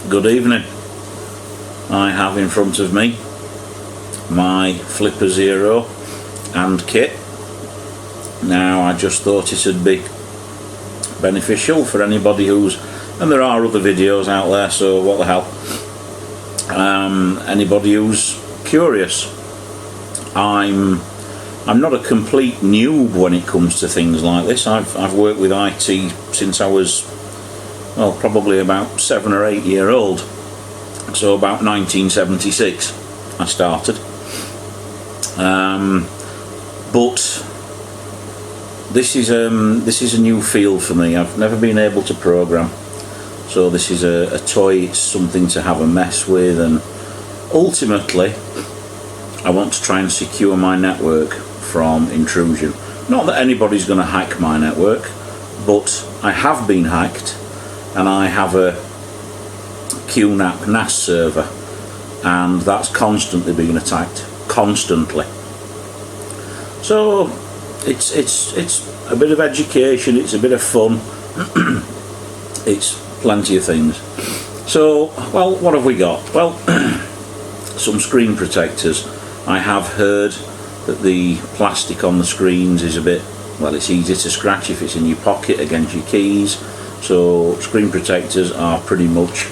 Good evening. I have in front of me my Flipper Zero and kit. Now I just thought it would be beneficial for anybody who's, and there are other videos out there, so what the hell, anybody who's curious. I'm not a complete noob when it comes to things like this. I've worked with IT since I was, well, probably about 7 or 8 years old. So about 1976 I started. But this is a new field for me. I've never been able to program, so this is a toy. It's something to have a mess with, and ultimately I want to try and secure my network from intrusion. Not that anybody's going to hack my network, but I have been hacked, and I have a QNAP NAS server, and that's constantly being attacked, constantly. So it's a bit of education, it's a bit of fun, it's plenty of things. So, well, what have we got? Well, some screen protectors. I have heard that the plastic on the screens is a bit, well, it's easy to scratch if it's in your pocket against your keys, so screen protectors are pretty much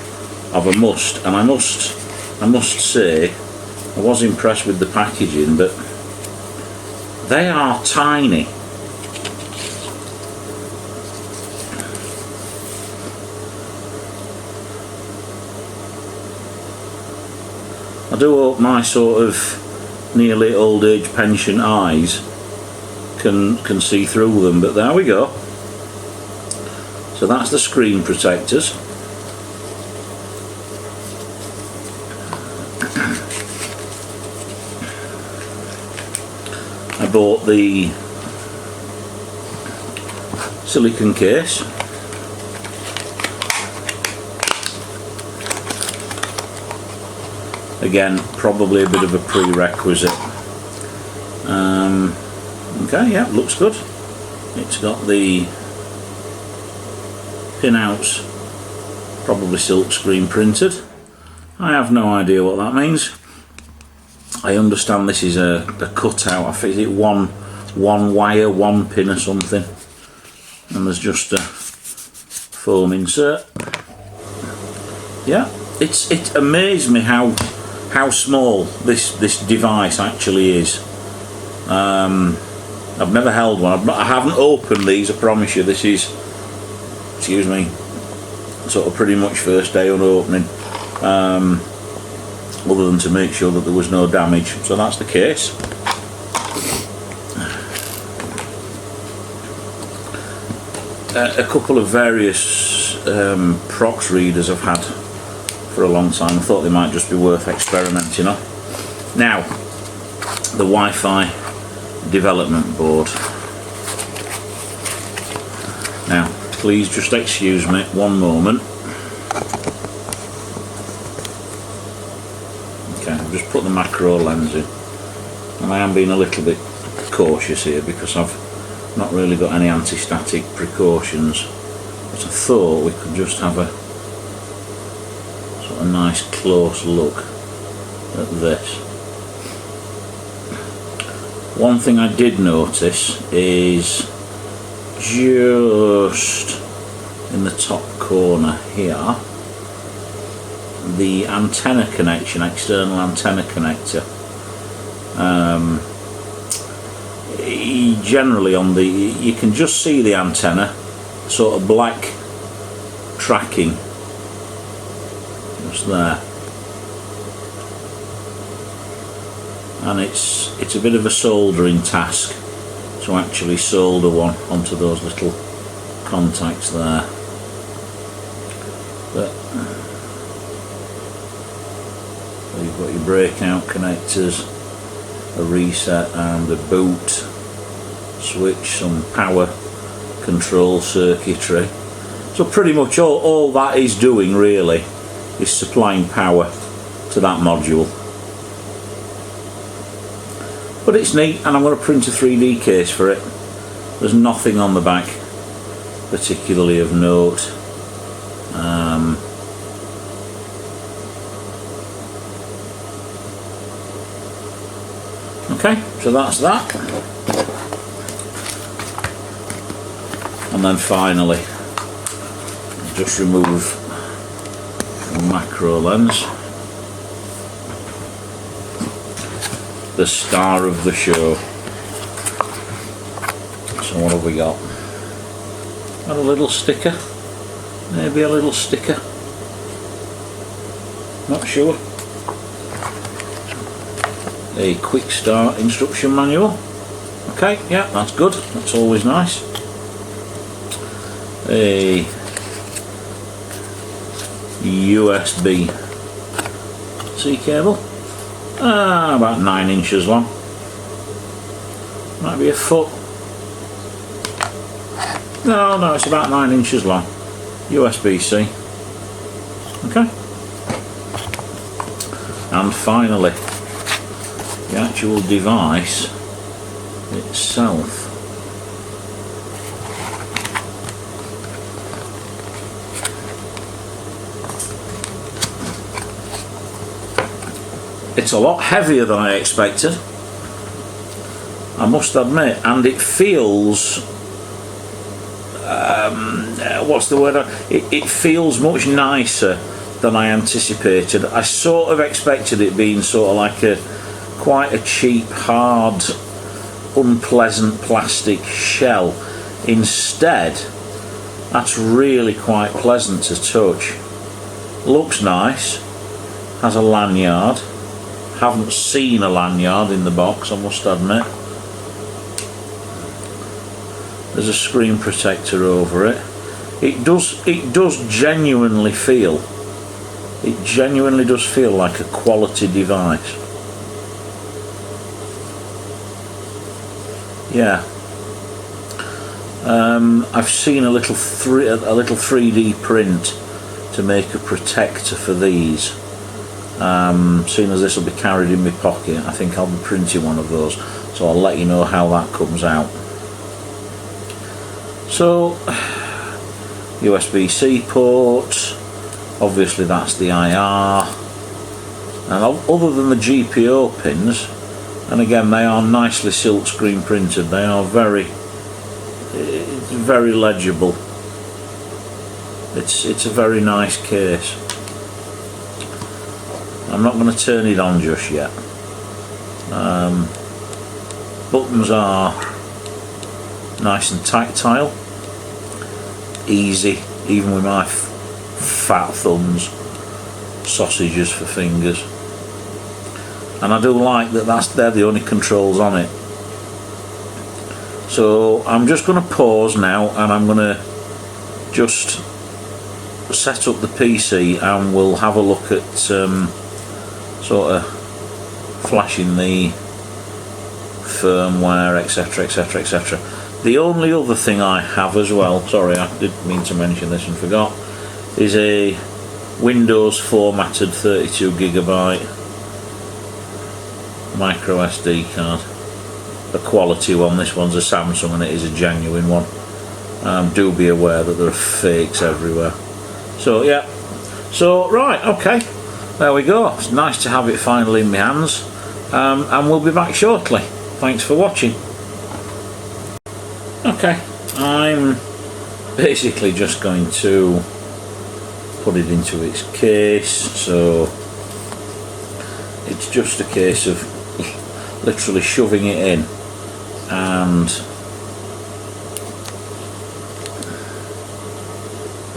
of a must. And I must say, I was impressed with the packaging, but they are tiny. I do hope my sort of nearly old age pension eyes can see through them, but there we go. So that's the screen protectors. I bought the silicone case. Again, probably a bit of a prerequisite. Okay, yeah, looks good. It's got the pinouts, probably silk screen printed. I have no idea what that means. I understand this is a cutout. I think it's one wire, one pin or something, and there's just a foam insert. Yeah, it amazed me how small this device actually is. I've never held one. I haven't opened these, I promise you. This is, excuse me, sort of pretty much first day on opening, other than to make sure that there was no damage. So that's the case. A couple of various prox readers I've had for a long time. I thought they might just be worth experimenting on. Now, the Wi-Fi development board. Now, please just excuse me one moment. Okay, I've just put the macro lens in, and I am being a little bit cautious here because I've not really got any anti-static precautions, but I thought we could just have a a nice close look at this. One thing I did notice is just in the top corner here, the antenna connection, external antenna connector. Generally on the, you can just see the antenna, sort of black tracking just there, and it's a bit of a soldering task to actually solder one onto those little contacts there. But so you've got your breakout connectors, a reset and a boot switch, some power control circuitry. So pretty much all that is doing really is supplying power to that module. But it's neat, and I'm going to print a 3D case for it. There's nothing on the back particularly of note. Okay, so that's that. And then finally, just remove the macro lens, the star of the show. So what have we got? Got a little sticker, maybe a little sticker, not sure. A quick start instruction manual. Okay, yeah, that's good, that's always nice. A USB-C cable, about 9 inches long, might be a foot. No, it's about 9 inches long. USB-C. Okay. And finally, the actual device itself. It's a lot heavier than I expected, I must admit, and it feels what's the word? It feels much nicer than I anticipated. I sort of expected it being sort of like quite a cheap, hard, unpleasant plastic shell. Instead, that's really quite pleasant to touch. Looks nice, has a lanyard. Haven't seen a lanyard in the box, I must admit. There's a screen protector over it. It does genuinely feel. It genuinely does feel like a quality device. Yeah. I've seen a little 3D print to make a protector for these. Seeing as this will be carried in my pocket, I think I'll be printing one of those, so I'll let you know how that comes out. So, USB-C port, obviously that's the IR, and other than the GPO pins, and again they are nicely silk screen printed, they are very legible. It's a very nice case. I'm not going to turn it on just yet. Buttons are nice and tactile, easy, even with my fat thumbs, sausages for fingers. And I do like that they're the only controls on it. So I'm just going to pause now, and I'm going to just set up the PC, and we'll have a look at sort of flashing the firmware, etc, etc, etc. The only other thing I have as well, sorry I did mean to mention this and forgot, is a Windows formatted 32GB micro SD card. A quality one. This one's a Samsung and it is a genuine one. Do be aware that there are fakes everywhere. So yeah, so right, okay, there we go. It's nice to have it finally in my hands, and we'll be back shortly. Thanks for watching. Okay, I'm basically just going to put it into its case, so it's just a case of literally shoving it in, and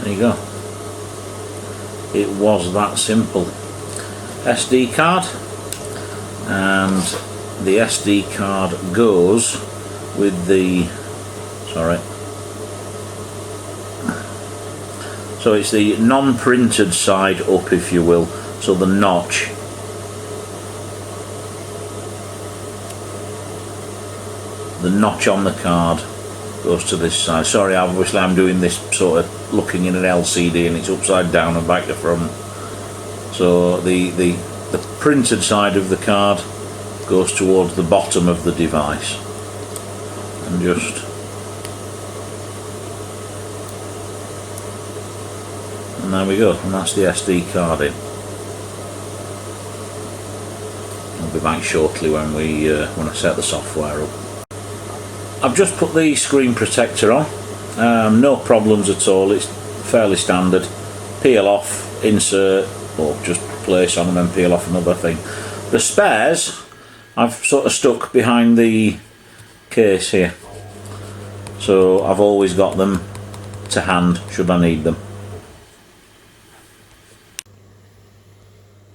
there you go. It was that simple. SD card, and the SD card goes with the, sorry, so it's the non-printed side up, if you will, so the notch. The notch on the card goes to this side. Sorry, obviously I'm doing this sort of looking in an LCD and it's upside down and back to front. So the printed side of the card goes towards the bottom of the device, and there we go, and that's the SD card in. I'll be back shortly when I set the software up. I've just put the screen protector on, no problems at all, it's fairly standard. Peel off, insert, or just place on and then peel off another thing. The spares I've sort of stuck behind the case here, so I've always got them to hand should I need them.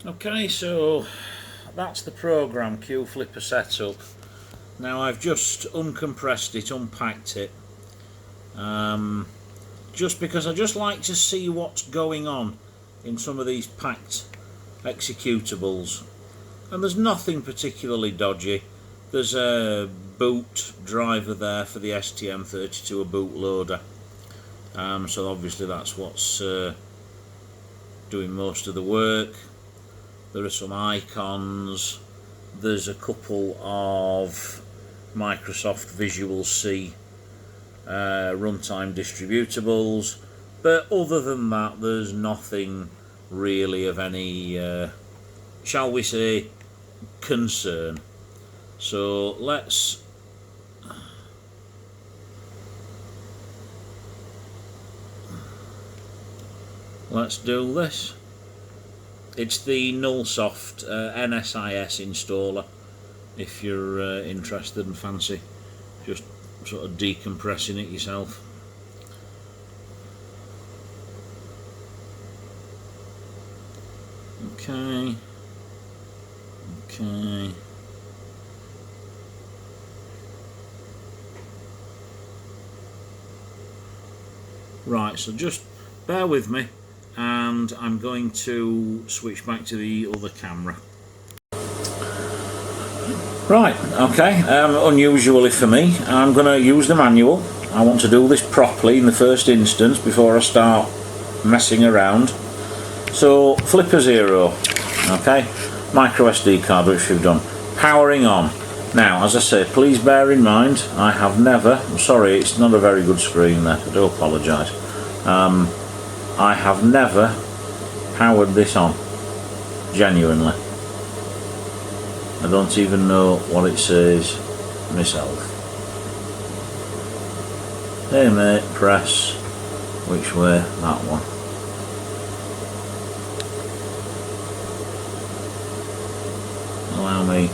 Okay, so that's the program Q Flipper setup. Now I've just uncompressed it, unpacked it, just because I just like to see what's going on in some of these packed executables, and there's nothing particularly dodgy. There's a boot driver there for the STM32, a bootloader, so obviously that's what's doing most of the work. There are some icons, there's a couple of Microsoft Visual C runtime distributables, but other than that there's nothing really of any, shall we say, concern. So let's do this. It's the Nullsoft NSIS installer, if you're interested and fancy just sort of decompressing it yourself. Okay. Right, so just bear with me, and I'm going to switch back to the other camera. Right, okay, unusually for me, I'm going to use the manual. I want to do this properly in the first instance before I start messing around. So, Flipper 0, okay, micro SD card, which we've done. Powering on. Now, as I say, please bear in mind, I have never, I'm sorry, it's not a very good screen there, I do apologise. I have never powered this on, genuinely. I don't even know what it says myself. Hey mate, press, which way? That one. Allow me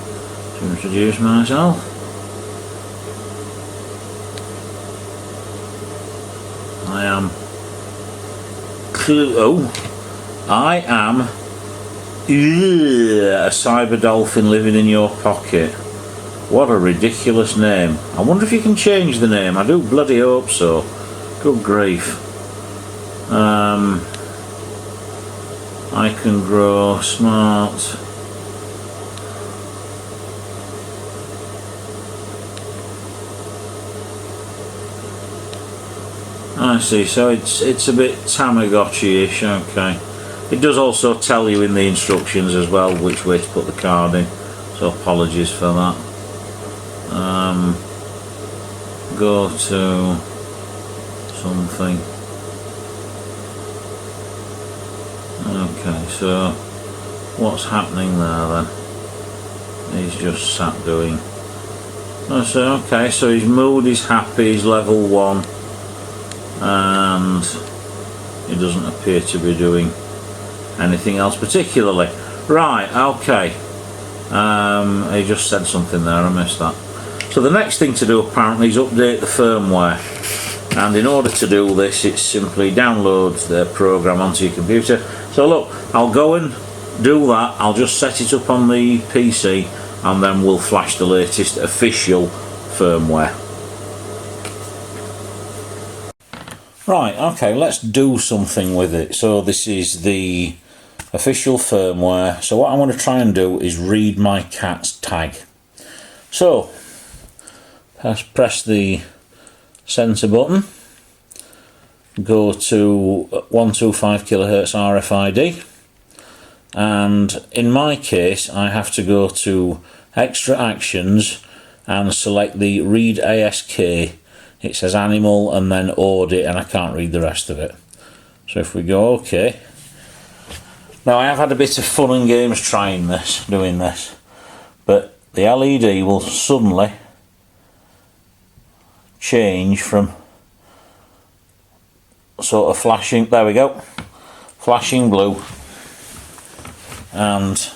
to introduce myself. I am a cyber dolphin living in your pocket. What a ridiculous name. I wonder if you can change the name. I do bloody hope so. Good grief. I can grow smart. I see, so it's a bit Tamagotchi-ish, okay. It does also tell you in the instructions as well which way to put the card in, so apologies for that. Go to something. Okay, so what's happening there then? He's just sat doing. So, okay, so his mood is happy, he's level 1. And he doesn't appear to be doing anything else particularly. Right, okay. He just said something there, I missed that. So the next thing to do apparently is update the firmware, and in order to do this it's simply download the program onto your computer. So look, I'll go and do that, I'll just set it up on the PC and then we'll flash the latest official firmware. Right, okay, let's do something with it. So this is the official firmware. So what I want to try and do is read my cat's tag. So, press the sensor button, go to 125 kHz RFID, and in my case I have to go to extra actions and select the read ASK. It says animal and then audit, and I can't read the rest of it. So if we go OK. Now I have had a bit of fun and games trying this, doing this, but the LED will suddenly change from sort of flashing, there we go, flashing blue, and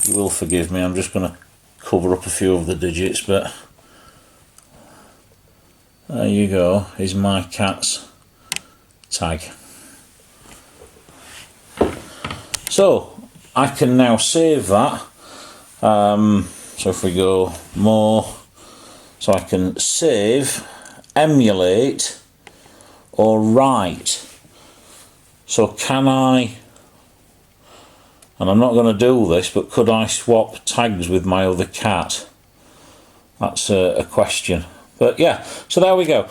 you will forgive me, I'm just going to cover up a few of the digits, but there you go, is my cat's tag. So I can now save that. So if we go more, so I can save, emulate, or write. So can I, and I'm not going to do this, but could I swap tags with my other cat? That's a question. But yeah, so there we go.